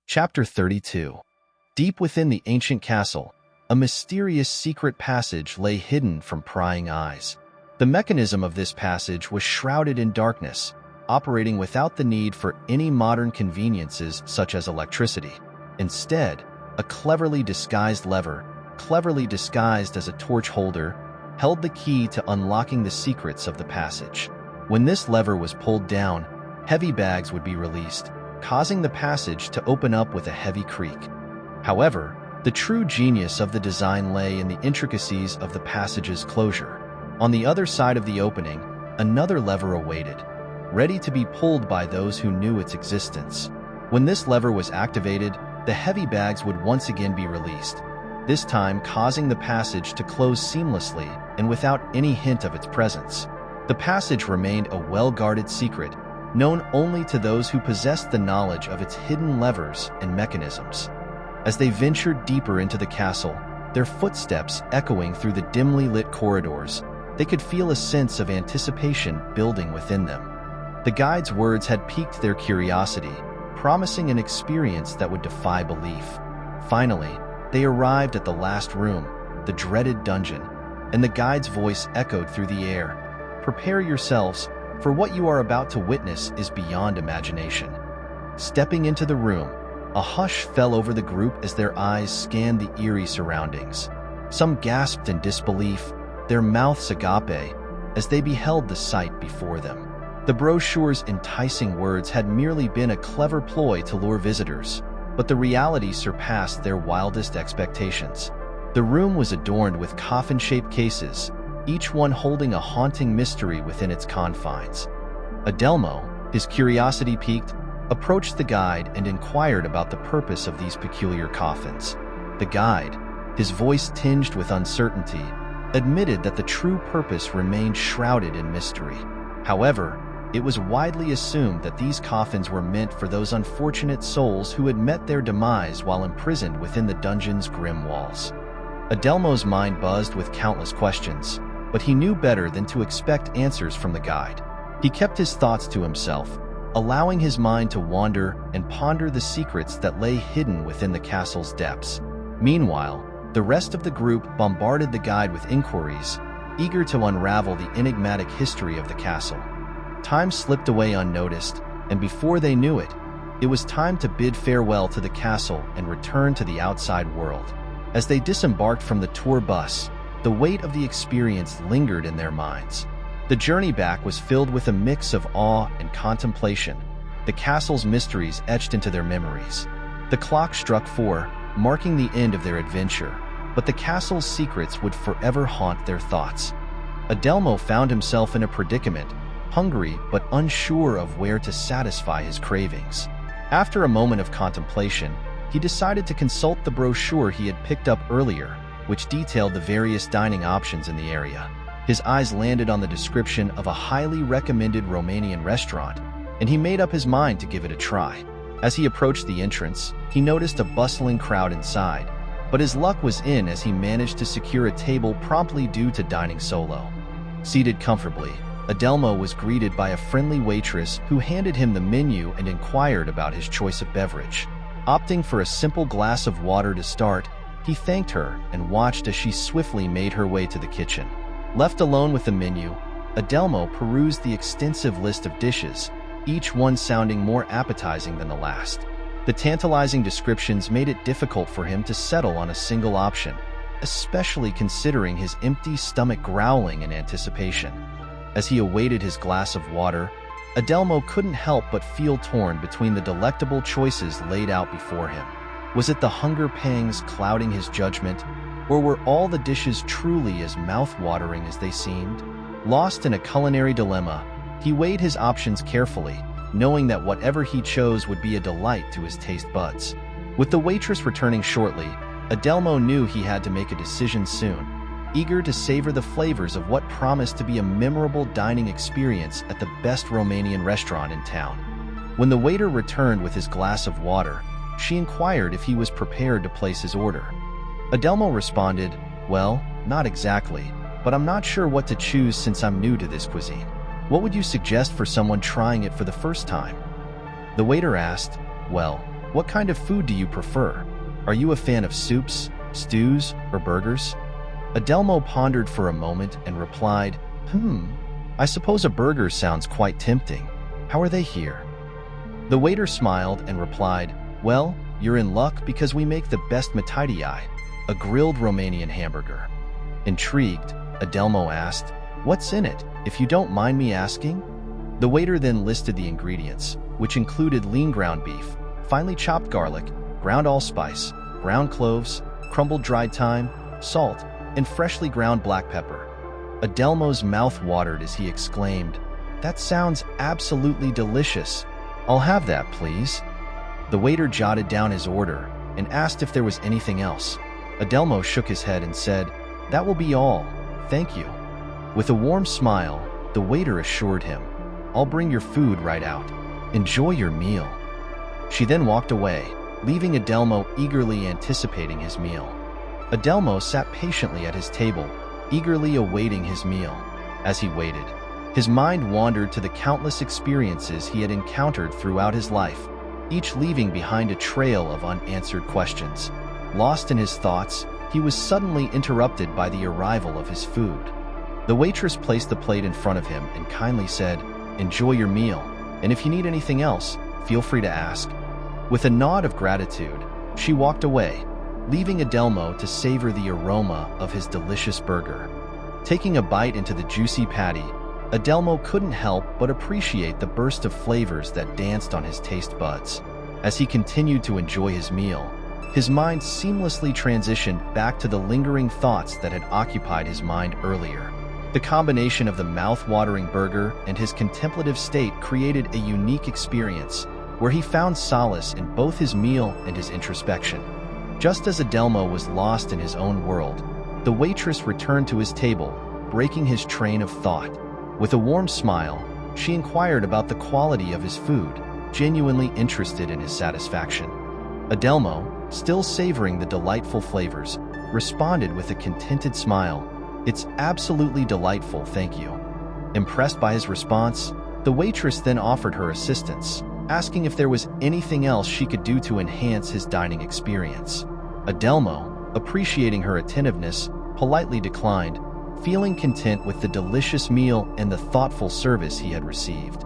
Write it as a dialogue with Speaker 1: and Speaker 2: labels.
Speaker 1: Chapter 32. Deep within the ancient castle, a mysterious secret passage lay hidden from prying eyes. The mechanism of this passage was shrouded in darkness, operating without the need for any modern conveniences such as electricity. Instead, a cleverly disguised lever, cleverly disguised as a torch holder, held the key to unlocking the secrets of the passage. When this lever was pulled down, heavy bags would be released, causing the passage to open up with a heavy creak. However, the true genius of the design lay in the intricacies of the passage's closure. On the other side of the opening, another lever awaited, ready to be pulled by those who knew its existence. When this lever was activated, the heavy bags would once again be released, this time causing the passage to close seamlessly and without any hint of its presence. The passage remained a well-guarded secret, known only to those who possessed the knowledge of its hidden levers and mechanisms. As they ventured deeper into the castle, their footsteps echoing through the dimly lit corridors, they could feel a sense of anticipation building within them. The guide's words had piqued their curiosity, promising an experience that would defy belief. Finally, they arrived at the last room, the dreaded dungeon, and the guide's voice echoed through the air. "Prepare yourselves, for what you are about to witness is beyond imagination." Stepping into the room, a hush fell over the group as their eyes scanned the eerie surroundings. Some gasped in disbelief, their mouths agape, as they beheld the sight before them. The brochure's enticing words had merely been a clever ploy to lure visitors, but the reality surpassed their wildest expectations. The room was adorned with coffin-shaped cases, each one holding a haunting mystery within its confines. Adelmo, his curiosity piqued, approached the guide and inquired about the purpose of these peculiar coffins. The guide, his voice tinged with uncertainty, admitted that the true purpose remained shrouded in mystery. However, it was widely assumed that these coffins were meant for those unfortunate souls who had met their demise while imprisoned within the dungeon's grim walls. Adelmo's mind buzzed with countless questions, but he knew better than to expect answers from the guide. He kept his thoughts to himself, allowing his mind to wander and ponder the secrets that lay hidden within the castle's depths. Meanwhile, the rest of the group bombarded the guide with inquiries, eager to unravel the enigmatic history of the castle. Time slipped away unnoticed, and before they knew it, it was time to bid farewell to the castle and return to the outside world. As they disembarked from the tour bus, the weight of the experience lingered in their minds. The journey back was filled with a mix of awe and contemplation, the castle's mysteries etched into their memories. The clock struck 4, marking the end of their adventure, but the castle's secrets would forever haunt their thoughts. Adelmo found himself in a predicament, hungry but unsure of where to satisfy his cravings. After a moment of contemplation, he decided to consult the brochure he had picked up earlier, which detailed the various dining options in the area. His eyes landed on the description of a highly recommended Romanian restaurant, and he made up his mind to give it a try. As he approached the entrance, he noticed a bustling crowd inside, but his luck was in as he managed to secure a table promptly due to dining solo. Seated comfortably, Adelmo was greeted by a friendly waitress who handed him the menu and inquired about his choice of beverage. Opting for a simple glass of water to start, he thanked her and watched as she swiftly made her way to the kitchen. Left alone with the menu, Adelmo perused the extensive list of dishes, each one sounding more appetizing than the last. The tantalizing descriptions made it difficult for him to settle on a single option, especially considering his empty stomach growling in anticipation. As he awaited his glass of water, Adelmo couldn't help but feel torn between the delectable choices laid out before him. Was it the hunger pangs clouding his judgment, or were all the dishes truly as mouth-watering as they seemed? Lost in a culinary dilemma, he weighed his options carefully, knowing that whatever he chose would be a delight to his taste buds. With the waitress returning shortly, Adelmo knew he had to make a decision soon, eager to savor the flavors of what promised to be a memorable dining experience at the best Romanian restaurant in town. When the waiter returned with his glass of water, she inquired if he was prepared to place his order. Adelmo responded, "Well, not exactly, but I'm not sure what to choose since I'm new to this cuisine. What would you suggest for someone trying it for the first time?" The waiter asked, "Well, What kind of food do you prefer? Are you a fan of soups, stews, or burgers? Adelmo pondered for a moment and replied, I suppose a burger sounds quite tempting. How are they here? The waiter smiled and replied, well, you're in luck because we make the best mataitiai, a grilled Romanian hamburger. Intrigued, Adelmo asked, what's in it, if you don't mind me asking? The waiter then listed the ingredients, which included lean ground beef, finely chopped garlic, ground allspice, ground cloves, crumbled dried thyme, salt, and freshly ground black pepper. Adelmo's mouth watered as he exclaimed, that sounds absolutely delicious. I'll have that, please. The waiter jotted down his order and asked if there was anything else. Adelmo shook his head and said, that will be all, thank you. With a warm smile, the waiter assured him, I'll bring your food right out. Enjoy your meal. She then walked away, leaving Adelmo eagerly anticipating his meal. Adelmo sat patiently at his table, eagerly awaiting his meal. As he waited, his mind wandered to the countless experiences he had encountered throughout his life, each leaving behind a trail of unanswered questions. Lost in his thoughts, he was suddenly interrupted by the arrival of his food. The waitress placed the plate in front of him and kindly said, enjoy your meal, and if you need anything else, feel free to ask. With a nod of gratitude, she walked away, leaving Adelmo to savor the aroma of his delicious burger. Taking a bite into the juicy patty, Adelmo couldn't help but appreciate the burst of flavors that danced on his taste buds. As he continued to enjoy his meal, his mind seamlessly transitioned back to the lingering thoughts that had occupied his mind earlier. The combination of the mouth-watering burger and his contemplative state created a unique experience, where he found solace in both his meal and his introspection. Just as Adelmo was lost in his own world, the waitress returned to his table, breaking his train of thought. With a warm smile, she inquired about the quality of his food, genuinely interested in his satisfaction. Adelmo, still savoring the delightful flavors, responded with a contented smile, it's absolutely delightful, thank you. Impressed by his response, the waitress then offered her assistance, asking if there was anything else she could do to enhance his dining experience. Adelmo, appreciating her attentiveness, politely declined, feeling content with the delicious meal and the thoughtful service he had received.